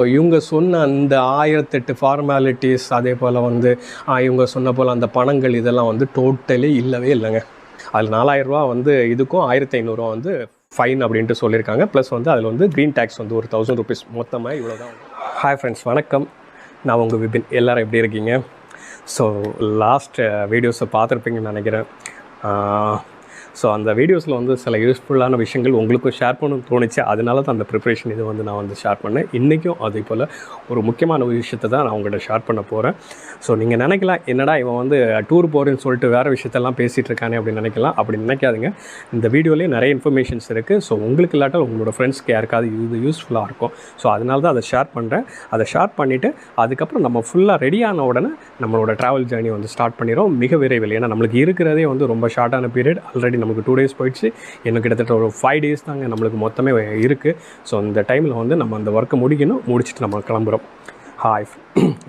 இவங்க சொன்ன அந்த 1008 ஃபார்மாலிட்டிஸ், அதே போல் வந்து இவங்க சொன்ன போல் அந்த பணங்கள் இதெல்லாம் வந்து டோட்டலி இல்லவே இல்லைங்க. அதில் 4000 வந்து இதுக்கும் 1500 வந்து ஃபைன் அப்படின்ட்டு சொல்லியிருக்காங்க. ப்ளஸ் வந்து அதில் வந்து க்ரீன் டேக்ஸ் வந்து ஒரு 1000 ருபீஸ், மொத்தமாக இவ்வளோ தான். ஹாய் ஃப்ரெண்ட்ஸ், வணக்கம். நான் உங்கள் விபின். எல்லோரும் எப்படி இருக்கீங்க? ஸோ லாஸ்ட் வீடியோஸை பார்த்துருப்பீங்கன்னு நினைக்கிறேன். ஸோ அந்த வீடியோஸில் வந்து சில யூஸ்ஃபுல்லான விஷயங்கள் உங்களுக்கும் ஷேர் பண்ணணும்னு தோணுச்சு. அதனால தான் அந்த ப்ரிப்ரேஷன் இது வந்து நான் வந்து ஷேர் பண்ணேன். இன்றைக்கும் அதே போல் ஒரு முக்கியமான ஒரு விஷயத்தை தான் நான் உங்கள்கிட்ட ஷேர் பண்ண போகிறேன். ஸோ நீங்கள் நினைக்கலாம், என்னடா இவன் வந்து டூர் போகிறேன்னு சொல்லிட்டு வேறு விஷயத்தெல்லாம் பேசிகிட்டு இருக்கானே அப்படின்னு நினைக்கலாம். அப்படி நினைக்காதுங்க. இந்த வீடியோலேயே நிறைய இன்ஃபர்மேஷன்ஸ் இருக்குது. ஸோ உங்களுக்கு இல்லாட்டால் உங்களோட ஃப்ரெண்ட்ஸ்க்கு யாருக்காவது இது யூஸ்ஃபுல்லாக இருக்கும். ஸோ அதனால தான் அதை ஷேர் பண்ணுறேன். அதை ஷேர் பண்ணிவிட்டு அதுக்கப்புறம் நம்ம ஃபுல்லாக ரெடியான உடனே நம்மளோட ட்ராவல் ஜேர்னி வந்து ஸ்டார்ட் பண்ணிடுறோம் மிக விரைவில். ஏன்னா நம்மளுக்கு இருக்கிறதே வந்து ரொம்ப ஷார்ட்டான பீரியட். ஆல்ரெடி நமக்கு 2 days போயிடுச்சு. இன்னும் கிட்டத்தட்ட ஒரு 5 days தாங்க நம்மளுக்கு மொத்தமே இருக்குது. ஸோ இந்த டைமில் வந்து நம்ம அந்த ஒர்க்கை முடிச்சுட்டு நம்ம கிளம்புறோம். ஹாய்.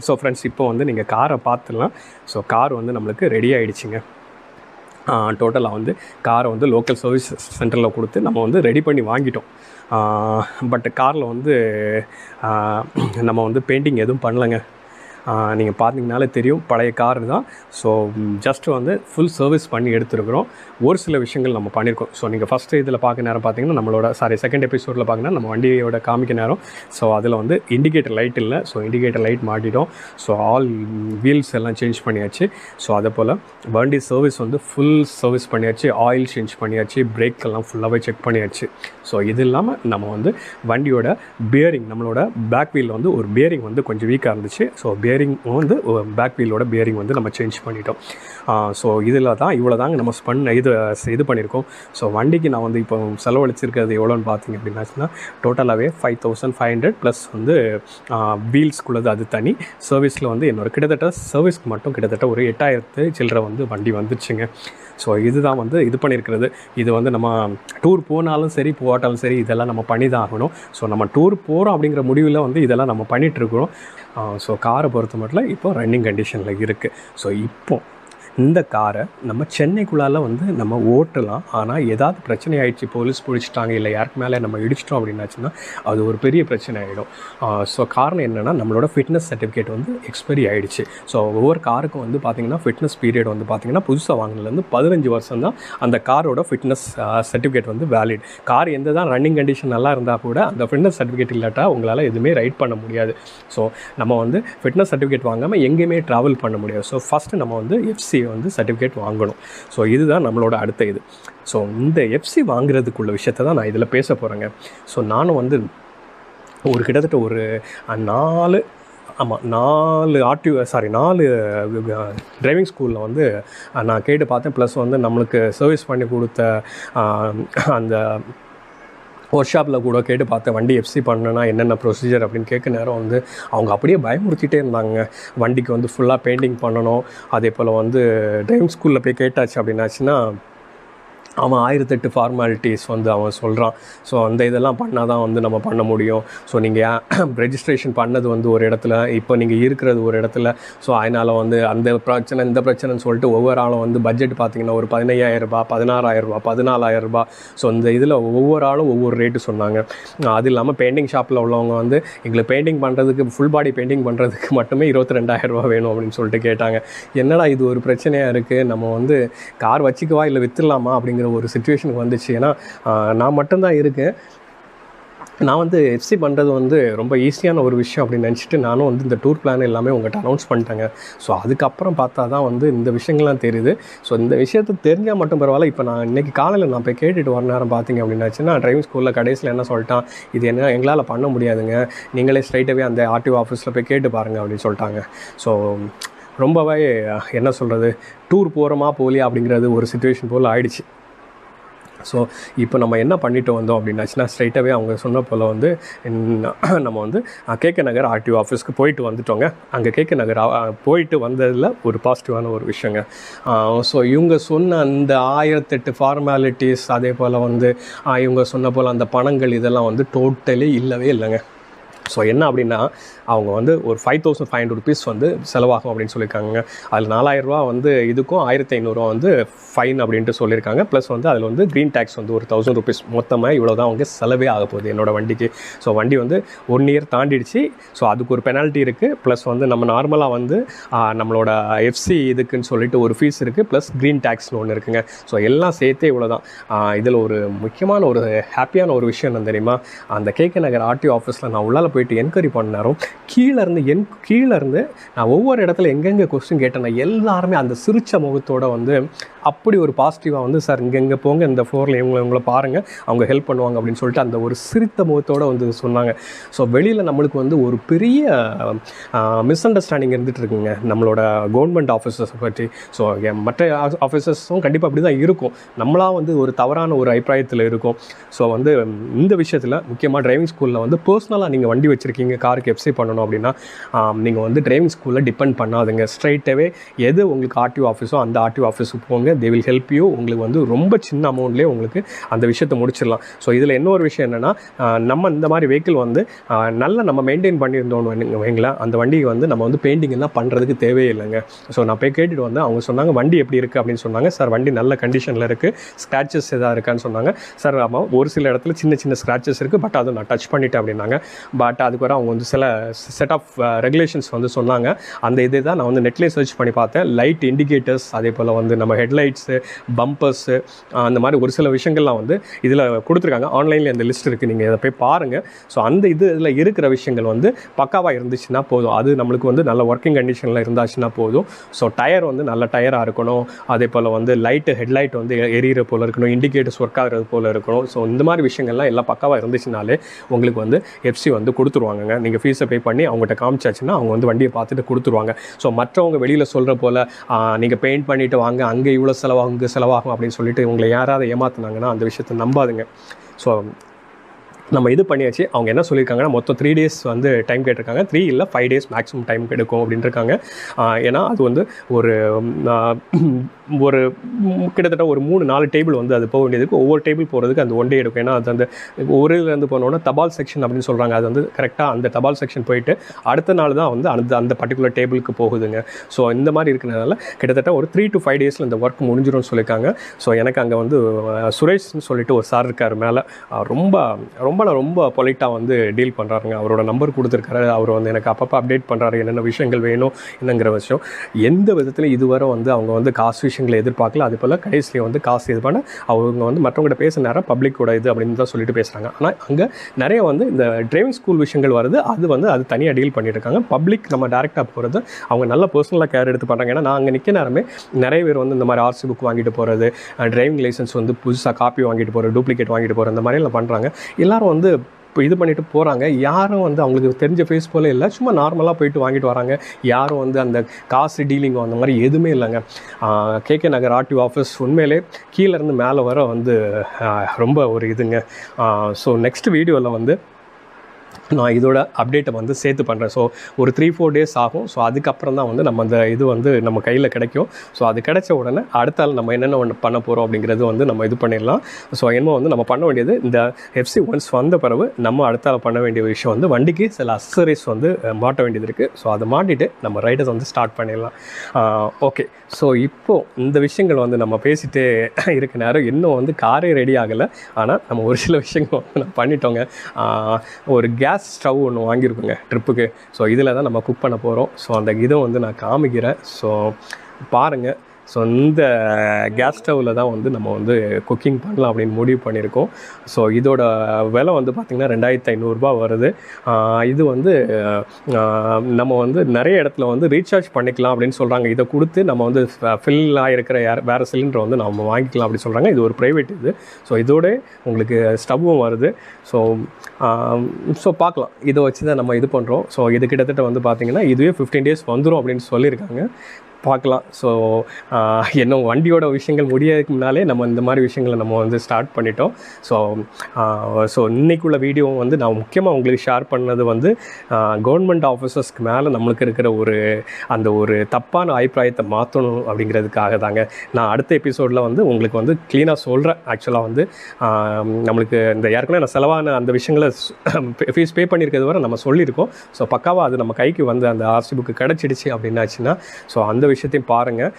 ஸோ ஃப்ரெண்ட்ஸ், இப்போ வந்து நீங்கள் காரை பார்த்துடலாம். ஸோ கார் வந்து நம்மளுக்கு ரெடி ஆகிடுச்சிங்க. டோட்டலாக வந்து காரை வந்து லோக்கல் சர்வீஸ் சென்டரில் கொடுத்து நம்ம வந்து ரெடி பண்ணி வாங்கிட்டோம். பட் காரில் வந்து நம்ம வந்து பெயிண்டிங் எதுவும் பண்ணலைங்க. நீங்கள் பார்த்தீங்கனாலே தெரியும், பழைய கார் தான். ஸோ ஜஸ்ட்டு வந்து ஃபுல் சர்வீஸ் பண்ணி எடுத்துருக்குறோம். ஒரு சில விஷயங்கள் நம்ம பண்ணியிருக்கோம். ஸோ நீங்கள் ஃபஸ்ட்டு இதில் பார்க்க நேரம் பார்த்தீங்கன்னா நம்மளோட செகண்ட் எபிசோடில் பார்த்திங்கன்னா நம்ம வண்டியோட காமிக்க நேரம். ஸோ அதில் வந்து இண்டிகேட்டர் லைட் இல்லை. ஸோ இண்டிகேட்டர் லைட் மாட்டிட்டோம். ஸோ ஆல் வீல்ஸ் எல்லாம் சேஞ்ச் பண்ணியாச்சு. ஸோ அதே போல் வண்டி சர்வீஸ் வந்து ஃபுல் சர்வீஸ் பண்ணியாச்சு. ஆயில் சேஞ்ச் பண்ணியாச்சு. பிரேக் எல்லாம் ஃபுல்லாகவே செக் பண்ணியாச்சு. ஸோ இது இல்லாமல் நம்ம வந்து வண்டியோட பியரிங், நம்மளோட பேக் வீலில் வந்து ஒரு பியரிங் வந்து கொஞ்சம் வீக்காக இருந்துச்சு. ஸோ பியரிங் வந்து பேக் வீலோட பியரிங் வந்து நம்ம சேஞ்ச் பண்ணிட்டோம். ஸோ இதில் தான் இவ்வளோ தாங்க நம்ம இது பண்ணியிருக்கோம். ஸோ வண்டிக்கு நான் வந்து இப்போ செலவழிச்சிருக்கிறது எவ்வளோன்னு பார்த்தீங்க அப்படின்னாச்சுன்னா டோட்டலாகவே 5500 ப்ளஸ் வந்து வீல்ஸ்குள்ளது அது தனி. சர்வீஸில் வந்து என்னோட கிட்டத்தட்ட சர்வீஸ்க்கு மட்டும் கிட்டத்தட்ட ஒரு 8000 சில்லரை வந்து வண்டி வந்துடுச்சுங்க. ஸோ இதுதான் வந்து இது பண்ணியிருக்கிறது. இது வந்து நம்ம டூர் போனாலும் சரி போட்டாலும் சரி இதெல்லாம் நம்ம பண்ணி தான் ஆகணும். ஸோ நம்ம டூர் போகிறோம் அப்படிங்கிற முடிவில் வந்து இதெல்லாம் நம்ம பண்ணிகிட்ருக்குறோம். ஸோ காரை பொறுத்த மட்டும் இப்போ ரன்னிங் கண்டிஷனில் இருக்குது. ஸோ இப்போது இந்த காரை நம்ம சென்னைக்குள்ளால் வந்து நம்ம ஓட்டலாம். ஆனால் ஏதாவது பிரச்சனை ஆகிடுச்சு, போலீஸ் பிடிச்சிட்டாங்க, இல்லை யாருக்கு மேலே நம்ம இடிச்சிட்டோம் அப்படின்னாச்சுன்னா அது ஒரு பெரிய பிரச்சனை ஆகிடும். ஸோ காரணம் என்னென்னா நம்மளோட ஃபிட்னஸ் சர்டிஃபிகேட் வந்து எக்ஸ்பைரி ஆகிடுச்சு. ஸோ ஒவ்வொரு காருக்கும் வந்து பார்த்திங்கன்னா ஃபிட்னஸ் பீரியட் வந்து பார்த்திங்கன்னா புதுசாக வாங்கினதுலேருந்து 15 வருஷம் தான் அந்த காரோட ஃபிட்னஸ் சர்டிஃபிகேட் வந்து வேலிட். கார் எந்த தான் ரன்னிங் கண்டிஷன் நல்லா இருந்தால் கூட அந்த ஃபிட்னஸ் சர்டிஃபிகேட் இல்லாட்டா உங்களால் எதுவுமே ரைட் பண்ண முடியாது. ஸோ நம்ம வந்து ஃபிட்னஸ் சர்டிஃபிகேட் வாங்காமல் எங்கேயுமே ட்ராவல் பண்ண முடியாது. ஸோ ஃபஸ்ட்டு நம்ம வந்து எஃப்சி வந்து சர்டிஃபிகேட் வாங்கணும். ஸோ இதுதான் நம்மளோட அடுத்த இது. ஸோ இந்த எஃப்சி வாங்குறதுக்குள்ள விஷயத்தை தான் நான் இதில் பேச போகிறேங்க. ஸோ நானும் வந்து ஒரு கிட்டத்தட்ட ஒரு 4 டிரைவிங் ஸ்கூலில் வந்து நான் கேட்டு பார்த்தேன். ப்ளஸ் வந்து நம்மளுக்கு சர்வீஸ் பண்ணி கொடுத்த அந்த ஒர்க் ஷாப்பில் கூட கேட்டு பார்த்தேன், வண்டி எஃப்சி பண்ணணுன்னா என்னென்ன ப்ரொசீஜர் அப்படின்னு கேட்க நேரம் வந்து அவங்க அப்படியே பயமுறுத்திட்டே இருந்தாங்க. வண்டிக்கு வந்து ஃபுல்லாக பெயிண்டிங் பண்ணணும். அதே போல் வந்து டிரைவிங் ஸ்கூலில் போய் கேட்டாச்சு அப்படின்னாச்சுன்னா அவன் 1008 ஃபார்மாலிட்டிஸ் வந்து அவன் சொல்கிறான். ஸோ அந்த இதெல்லாம் பண்ணால் தான் வந்து நம்ம பண்ண முடியும். ஸோ நீங்கள் ரெஜிஸ்ட்ரேஷன் பண்ணது வந்து ஒரு இடத்துல, இப்போ நீங்கள் இருக்கிறது ஒரு இடத்துல. ஸோ அதனால் வந்து அந்த பிரச்சனை இந்த பிரச்சனைன்னு சொல்லிட்டு ஒவ்வொரு ஆளும் வந்து பட்ஜெட் பார்த்திங்கன்னா ஒரு 15000 ரூபா, 16000 ரூபா, 14000 ரூபா. ஸோ இந்த இதில் ஒவ்வொரு ஆளும் ஒவ்வொரு ரேட்டு சொன்னாங்க. அது இல்லாமல் பெயிண்டிங் ஷாப்பில் உள்ளவங்க வந்து எங்களுக்கு பெயிண்டிங் பண்ணுறதுக்கு, ஃபுல் பாடி பெயிண்டிங் பண்ணுறதுக்கு மட்டுமே 22000 ரூபா வேணும் அப்படின்னு சொல்லிட்டு கேட்டாங்க. என்னடா இது ஒரு பிரச்சனையாக இருக்குது, நம்ம வந்து கார் வச்சுக்கவா இல்லை விற்றுலாமா அப்படிங்கிற ஒரு சிச்சுவேஷனுக்கு வந்துச்சு. ஏன்னா நான் மட்டும்தான் இருக்கேன். நான் வந்து எஃப்சி பண்ணுறது வந்து ரொம்ப ஈஸியான ஒரு விஷயம் அப்படின்னு நினச்சிட்டு நானும் வந்து இந்த டூர் பிளான் எல்லாமே உங்கள்கிட்ட அனௌன்ஸ் பண்ணிட்டேங்க. ஸோ அதுக்கப்புறம் பார்த்தா தான் வந்து இந்த விஷயங்கள்லாம் தெரியுது. ஸோ இந்த விஷயத்தை தெரிஞ்சால் மட்டும் பரவாயில்ல. இப்போ நான் இன்றைக்கி காலையில் நான் போய் கேட்டுட்டு வர நேரம் பார்த்திங்க அப்படின்னாச்சுன்னா டிரைவிங் ஸ்கூலில் கடைசியில் என்ன சொல்லிட்டான், இது என்ன எங்களால் பண்ண முடியாதுங்க, நீங்களே ஸ்ட்ரைட்டாகவே அந்த ஆர்டிஓ ஆஃபீஸில் போய் கேட்டு பாருங்கள் அப்படின்னு சொல்லிட்டாங்க. ஸோ ரொம்பவே என்ன சொல்கிறது, டூர் போகிறோமா போலியா அப்படிங்கிறது ஒரு சிச்சுவேஷன் போல் ஆயிடுச்சு. ஸோ இப்போ நம்ம என்ன பண்ணிட்டு வந்தோம் அப்படின்னாச்சுன்னா ஸ்ட்ரைட்டாகவே அவங்க சொன்ன போல் வந்து நம்ம வந்து கேகே நகர் ஆர்டிஓ ஆஃபீஸ்க்கு போயிட்டு வந்துட்டோங்க. அங்கே கேகே நகர் போயிட்டு வந்ததில் ஒரு பாசிட்டிவான ஒரு விஷயங்க. ஸோ இவங்க சொன்ன அந்த 1008 ஃபார்மாலிட்டிஸ், அதே போல் வந்து இவங்க சொன்ன போல் அந்த பணங்கள் இதெல்லாம் வந்து டோட்டலி இல்லவே இல்லைங்க. ஸோ என்ன அப்படின்னா அவங்க வந்து ஒரு 5500 ருபீஸ் வந்து செலவாகும் அப்படின்னு சொல்லியிருக்காங்க. அதில் 4000 வந்து இதுக்கும் 1500 வந்து ஃபைன் அப்படின்ட்டு சொல்லியிருக்காங்க. ப்ளஸ் வந்து அதில் வந்து க்ரீன் டேக்ஸ் வந்து ஒரு 1000 ருபீஸ், மொத்தமாக இவ்வளோ தான் அவங்க செலவே ஆக போகுது என்னோடய வண்டிக்கு. ஸோ வண்டி வந்து 1 இயர் தாண்டிடுச்சு. ஸோ அதுக்கு ஒரு பெனால்ட்டி இருக்குது. ப்ளஸ் வந்து நம்ம நார்மலாக வந்து நம்மளோட எஃப்சி இதுக்குன்னு சொல்லிட்டு ஒரு ஃபீஸ் இருக்குது, ப்ளஸ் க்ரீன் டேக்ஸ்னு ஒன்று இருக்குங்க. ஸோ எல்லாம் சேர்த்தே இவ்வளோ தான். இதில் ஒரு முக்கியமான ஒரு ஹாப்பியான ஒரு விஷயம் என்ன தெரியுமா, அந்த கேகே நகர் ஆர்டிஓ ஆஃபீஸில் நான் உள்ளால போயிட்டு என்கொயரி பண்ண நேரம் கீழேருந்து நான் ஒவ்வொரு இடத்துல எங்கெங்கே கொஸ்டின் கேட்டேன்னா எல்லாருமே அந்த சிரிச்ச முகத்தோடு வந்து அப்படி ஒரு பாசிட்டிவாக வந்து சார் இங்கே போங்க, இந்த ஃப்ளோரில் இவங்களை பாருங்கள், அவங்க ஹெல்ப் பண்ணுவாங்க அப்படின்னு சொல்லிட்டு அந்த ஒரு சிரித்த முகத்தோடு வந்து சொன்னாங்க. ஸோ வெளியில் நம்மளுக்கு வந்து ஒரு பெரிய மிஸ் அண்டர்ஸ்டாண்டிங் இருந்துகிட்டு இருக்குங்க நம்மளோட கவர்மெண்ட் ஆஃபீஸர்ஸை பற்றி. ஸோ மற்ற ஆஃபீஸர்ஸும் கண்டிப்பாக அப்படி தான் இருக்கும், நம்மளாக வந்து ஒரு தவறான ஒரு அபிப்பிராயத்தில் இருக்கும். ஸோ வந்து இந்த விஷயத்தில் முக்கியமாக டிரைவிங் ஸ்கூலில் வந்து பர்சனலாக நீங்கள் வண்டி வச்சுருக்கீங்க, காருக்கு எஃப்சி பண்ணணும் அப்படின்னா நீங்கள் வந்து டிரைவிங் ஸ்கூலில் டிபெண்ட் பண்ணாதுங்க. ஸ்ட்ரைட்டாகவே எது உங்களுக்கு ஆர்டிஓ ஆஃபீஸோ அந்த ஆர்டிஓ ஆஃபீஸுக்கு போங்க, தே வில் ஹெல்ப் யூ. உங்களுக்கு வந்து ரொம்ப சின்ன அமௌண்ட்லேயே உங்களுக்கு அந்த விஷயத்தை முடிச்சிடலாம். ஸோ இதில் இன்னொரு விஷயம் என்னென்னா, நம்ம இந்த மாதிரி வெஹிக்கிள் வந்து நல்லா நம்ம மெயின்டைன் பண்ணியிருந்தோன்னு வைங்களேன், அந்த வண்டியை வந்து நம்ம வந்து பெயிண்டிங் எல்லாம் பண்ணுறதுக்கு தேவையே இல்லைங்க. ஸோ நான் போய் கேட்டுட்டு வந்தேன், அவங்க சொன்னாங்க வண்டி எப்படி இருக்குது அப்படின்னு சொன்னாங்க. சார் வண்டி நல்ல கண்டிஷனில் இருக்குது, ஸ்க்ராச்சஸ் எதாவது இருக்கான்னு சொன்னாங்க. சார் ஆமாம், ஒரு சில இடத்துல சின்ன சின்ன ஸ்க்ராச்சஸ் இருக்குது, பட் அதை நான் டச் பண்ணிட்டேன் அப்படின்னாங்க. பட் அதுக்கு வர அவங்க வந்து சில செட் ஆஃப் ரெகுலேஷன்ஸ் வந்து சொன்னாங்க. அந்த இதை தான் நான் வந்து நெட்லேயே சர்ச் பண்ணி பார்த்தேன். லைட் இண்டிகேட்டர்ஸ், அதே போல் வந்து நம்ம ஹெட்லைட்ஸு, பம்பர்ஸு, அந்த மாதிரி ஒரு சில விஷயங்கள்லாம் வந்து இதில் கொடுத்துருக்காங்க. ஆன்லைனில் அந்த லிஸ்ட் இருக்குது, நீங்கள் இதை போய் பாருங்கள். ஸோ அந்த இதில் இருக்கிற விஷயங்கள் வந்து பக்காவாக இருந்துச்சுன்னா போதும், அது நம்மளுக்கு வந்து நல்ல ஒர்க்கிங் கண்டிஷனில் இருந்தாச்சுன்னா போதும். ஸோ டயர் வந்து நல்ல டயராக இருக்கணும், அதே போல் வந்து ஹெட்லைட் வந்து எரியிற போல் இருக்கணும், இண்டிகேட்டர்ஸ் ஒர்க் ஆகிறது போல் இருக்கணும். ஸோ இந்த மாதிரி விஷயங்கள்லாம் எல்லாம் பக்காவாக இருந்துச்சுனாலே உங்களுக்கு வந்து எஃப்சி வந்து கொடுத்துருவாங்க. நீங்கள் ஃபீஸை பே பண்ணி அவங்ககிட்ட காமிச்சாச்சுன்னா அவங்க வந்து வண்டியை பார்த்துட்டு கொடுத்துருவாங்க. ஸோ மற்றவங்க வெளியில் சொல்கிற போல் நீங்கள் பெயிண்ட் பண்ணிவிட்டு வாங்க, அங்கே இவ்வளோ செலவாகும் இங்கே செலவாகும் அப்படின்னு சொல்லிட்டு உங்களை யாராவது ஏமாற்றினாங்கன்னா அந்த விஷயத்தை நம்பாதுங்க. ஸோ நம்ம இது பண்ணியாச்சு. அவங்க என்ன சொல்லியிருக்காங்கன்னா மொத்தம் 3 days வந்து டைம் கேட்டிருக்காங்க. 3 இல்லை 5 days மேக்ஸிமம் டைம் எடுக்கும் அப்படின்ட்டுருக்காங்க. ஏன்னா அது வந்து ஒரு கிட்டத்தட்ட ஒரு 3-4 டேபிள் வந்து அது போக வேண்டியதுக்கு, ஒவ்வொரு டேபிள் போகிறதுக்கு அந்த 1 day எடுக்கும். ஏன்னா அது அந்த ஒரு இதுலேருந்து போனோன்னா தபால் செக்ஷன் அப்படின்னு சொல்கிறாங்க. அது வந்து கரெக்டாக அந்த தபால் செக்ஷன் போயிட்டு அடுத்த நாள் தான் வந்து அந்த பர்டிகுலர் டேபிளுக்கு போகுதுங்க. ஸோ இந்த மாதிரி இருக்கிறதுனால கிட்டத்தட்ட ஒரு 3 to 5 days இந்த ஒர்க் முடிஞ்சிடும்னு சொல்லியிருக்காங்க. ஸோ எனக்கு அங்கே வந்து சுரேஷ்னு சொல்லிட்டு ஒரு சார் இருக்கார் மேலே, ரொம்ப பொலைட்டாக வந்து டீல் பண்ணுறாருங்க. அவரோட நம்பர் கொடுத்துருக்காரு. அவர் வந்து எனக்கு அப்பப்போ அப்டேட் பண்ணுறாரு, என்னென்ன விஷயங்கள் வேணும் என்னங்கிற விஷயம். எந்த விதத்தில் இதுவரை வந்து அவங்க வந்து காசு விஷயங்களை எதிர்பார்க்கல. அதே போல் கடைசியில் வந்து காசு இது பண்ண அவங்க வந்து மற்றவங்கள்ட்ட பேச நேரம் பப்ளிக்கோட இது அப்படின்னு தான் சொல்லிட்டு பேசுகிறாங்க. ஆனால் அங்கே நிறைய வந்து இந்த டிரைவிங் ஸ்கூல் விஷயங்கள் வருது, அது தனியாக டீல் பண்ணிட்டு இருக்காங்க. பப்ளிக் நம்ம டேரெக்டாக போகிறது அவங்க நல்ல பர்சனலாக கேர் எடுத்து பண்ணுறாங்க. ஏன்னா நான் அங்கே நிற்க நேரமே நிறைய பேர் வந்து இந்த மாதிரி ஆர்சி புக் வாங்கிட்டு போகிறது, டிரைவிங் லைசன்ஸ் வந்து புதுசாக காப்பி வாங்கிட்டு போகிறது, டூப்ளிகேட் வாங்கிட்டு போகிறது, இந்த மாதிரிலாம் பண்ணுறாங்க. எல்லோரும் வந்து இப்போ இது பண்ணிட்டு போகிறாங்க. யாரும் வந்து அவங்களுக்கு தெரிஞ்ச ஃபேஸ் போல இல்லை, சும்மா நார்மலாக போயிட்டு வாங்கிட்டு வராங்க. யாரும் வந்து அந்த காசு டீலிங்கோ அந்த மாதிரி எதுவுமே இல்லைங்க. கேகே நகர் ஆர்டிஓ ஆஃபீஸ் உண்மையிலே கீழேருந்து மேலே வர வந்து ரொம்ப ஒரு இதுங்க. ஸோ நெக்ஸ்ட் வீடியோவில் வந்து நான் இதோட அப்டேட்டை வந்து சேர்த்து பண்ணுறேன். ஸோ ஒரு 3-4 days ஆகும். ஸோ அதுக்கப்புறம் தான் வந்து நம்ம அந்த இது வந்து நம்ம கையில் கிடைக்கும். ஸோ அது கிடைச்ச உடனே அடுத்த ஆள் நம்ம என்னென்ன ஒன்று பண்ண போகிறோம் அப்படிங்கிறது வந்து நம்ம இது பண்ணிடலாம். ஸோ என்ன வந்து நம்ம பண்ண வேண்டியது, இந்த எஃப்சி ஒன்ஸ் வந்த பிறகு நம்ம அடுத்த ஆள் பண்ண வேண்டிய விஷயம் வந்து வண்டிக்கு சில அக்சசரிஸ் வந்து மாட்ட வேண்டியது இருக்குது. ஸோ அதை மாட்டிட்டு நம்ம ரைடர்ஸ் வந்து ஸ்டார்ட் பண்ணிடலாம். ஓகே, ஸோ இப்போது இந்த விஷயங்கள் வந்து நம்ம பேசிகிட்டே இருக்க நேரம் இன்னும் வந்து காரே ரெடி ஆகலை. ஆனால் நம்ம ஒரு சில விஷயங்கள் வந்து நம்ம பண்ணிட்டோங்க. ஒரு கேஸ் ஸ்டவ் ஒன்று வாங்கியிருக்குங்க ட்ரிப்புக்கு. ஸோ இதில் தான் நம்ம குக் பண்ண போகிறோம். ஸோ அந்த இதை வந்து நான் காமிக்கிறேன். ஸோ பாருங்கள். ஸோ இந்த கேஸ் ஸ்டவ்வில் தான் வந்து நம்ம வந்து குக்கிங் பண்ணலாம் அப்படின்னு முடிவு பண்ணியிருக்கோம். ஸோ இதோட விலை வந்து பார்த்திங்கன்னா 2500 வருது. இது வந்து நம்ம வந்து நிறைய இடத்துல வந்து ரீசார்ஜ் பண்ணிக்கலாம் அப்படின்னு சொல்கிறாங்க. இதை கொடுத்து நம்ம வந்து ஃபில் ஆகிருக்கிற வேறு சிலிண்டரை வந்து நம்ம வாங்கிக்கலாம் அப்படின்னு சொல்கிறாங்க. இது ஒரு ப்ரைவேட் இது. ஸோ இதோட உங்களுக்கு ஸ்டவ்வும் வருது. ஸோ பார்க்கலாம், இதை வச்சு தான் நம்ம இது பண்ணுறோம். ஸோ இது கிட்டத்தட்ட வந்து பார்த்திங்கன்னா இதுவே 15 days வந்துடும் அப்படின்னு சொல்லியிருக்காங்க. பார்க்கலாம். ஸோ இன்னும் வண்டியோட விஷயங்கள் முடியறதுக்கு முன்னாலே நம்ம இந்த மாதிரி விஷயங்களை நம்ம வந்து ஸ்டார்ட் பண்ணிட்டோம். ஸோ இன்றைக்குள்ள வீடியோ வந்து நான் முக்கியமாக உங்களுக்கு ஷேர் பண்ணது வந்து கவர்மெண்ட் ஆஃபீஸர்ஸ்க்கு மேலே நம்மளுக்கு இருக்கிற அந்த ஒரு தப்பான அபிப்பிராயத்தை மாற்றணும் அப்படிங்கிறதுக்காக தாங்க. நான் அடுத்த எபிசோடில் வந்து உங்களுக்கு வந்து க்ளீனாக சொல்கிறேன். ஆக்சுவலாக வந்து நம்மளுக்கு இந்த ஏற்கனவே நான் செலவான அந்த விஷயங்களை ஃபீஸ் பே பண்ணியிருக்கிறது வரை நம்ம சொல்லியிருக்கோம். ஸோ பக்காவாக அது நம்ம கைக்கு வந்து அந்த ஆர்சி புக்கு கிடச்சிடுச்சு அப்படின்னாச்சுன்னா ஸோ அந்த விஷயத்தையும் பாருங்கள்.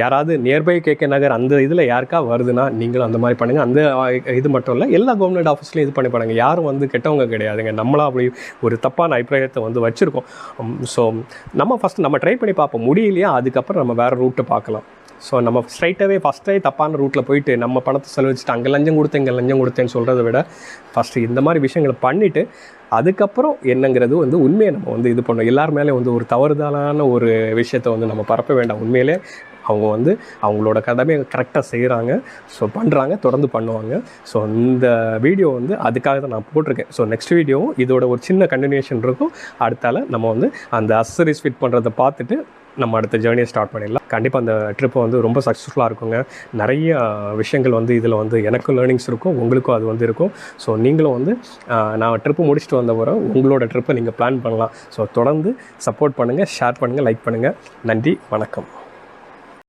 யாராவது நியர்பை கேகே நகர் அந்த இதில் யாருக்கா வருதுன்னா நீங்களும் அந்த மாதிரி பண்ணுங்கள். அந்த இது மட்டும் இல்லை, எல்லா கவர்மெண்ட் ஆஃபீஸ்லையும் இது பண்ணி பண்ணுங்கள். யாரும் வந்து கெட்டவங்க கிடையாதுங்க. நம்மளாம் அப்படி ஒரு தப்பான அபிப்பிராயத்தை வந்து வச்சுருக்கோம். ஸோ நம்ம ஃபஸ்ட்டு நம்ம ட்ரை பண்ணி பார்ப்போம். முடியலையா அதுக்கப்புறம் நம்ம வேறு ரூட்டை பார்க்கலாம். ஸோ நம்ம ஸ்ட்ரைட்டாகவே ஃபஸ்ட்டே தப்பான ரூட்டில் போயிட்டு நம்ம பணத்தை செலவழிச்சிட்டு அங்கே லஞ்சம் கொடுத்தேன் இங்கே லஞ்சம் கொடுத்தேன்னு சொல்கிறத விட ஃபஸ்ட்டு இந்த மாதிரி விஷயங்களை பண்ணிவிட்டு அதுக்கப்புறம் என்னங்கிறது வந்து உண்மையை நம்ம வந்து இது பண்ணோம். எல்லார் மேலே வந்து ஒரு தவறுதலான ஒரு விஷயத்தை வந்து நம்ம பரப்ப வேண்டாம். உண்மையிலே அவங்க வந்து அவங்களோட கடமையை கரெக்டாக செய்கிறாங்க. ஸோ பண்ணுறாங்க, தொடர்ந்து பண்ணுவாங்க. ஸோ இந்த வீடியோ வந்து அதுக்காக தான் நான் போட்டிருக்கேன். ஸோ நெக்ஸ்ட் வீடியோவும் இதோட ஒரு சின்ன கண்டினியூஷன் இருக்கும். அடுத்தால நம்ம வந்து அந்த அக்சசரிஸ் ஃபிட் பண்ணுறதை பார்த்துட்டு நம்ம அடுத்த ஜேர்னியை ஸ்டார்ட் பண்ணிடலாம். கண்டிப்பாக அந்த ட்ரிப்பை வந்து ரொம்ப சக்ஸஸ்ஃபுல்லாக இருக்குங்க. நிறைய விஷயங்கள் வந்து இதில் வந்து எனக்கும் லேர்னிங்ஸ் இருக்கும், உங்களுக்கும் அது வந்து இருக்கும். ஸோ நீங்களும் வந்து நான் ட்ரிப்பு முடிச்சுட்டு வந்த வரை உங்களோட ட்ரிப்பை நீங்கள் பிளான் பண்ணலாம். ஸோ தொடர்ந்து சப்போர்ட் பண்ணுங்கள், ஷேர் பண்ணுங்கள், லைக் பண்ணுங்கள். நன்றி, வணக்கம்.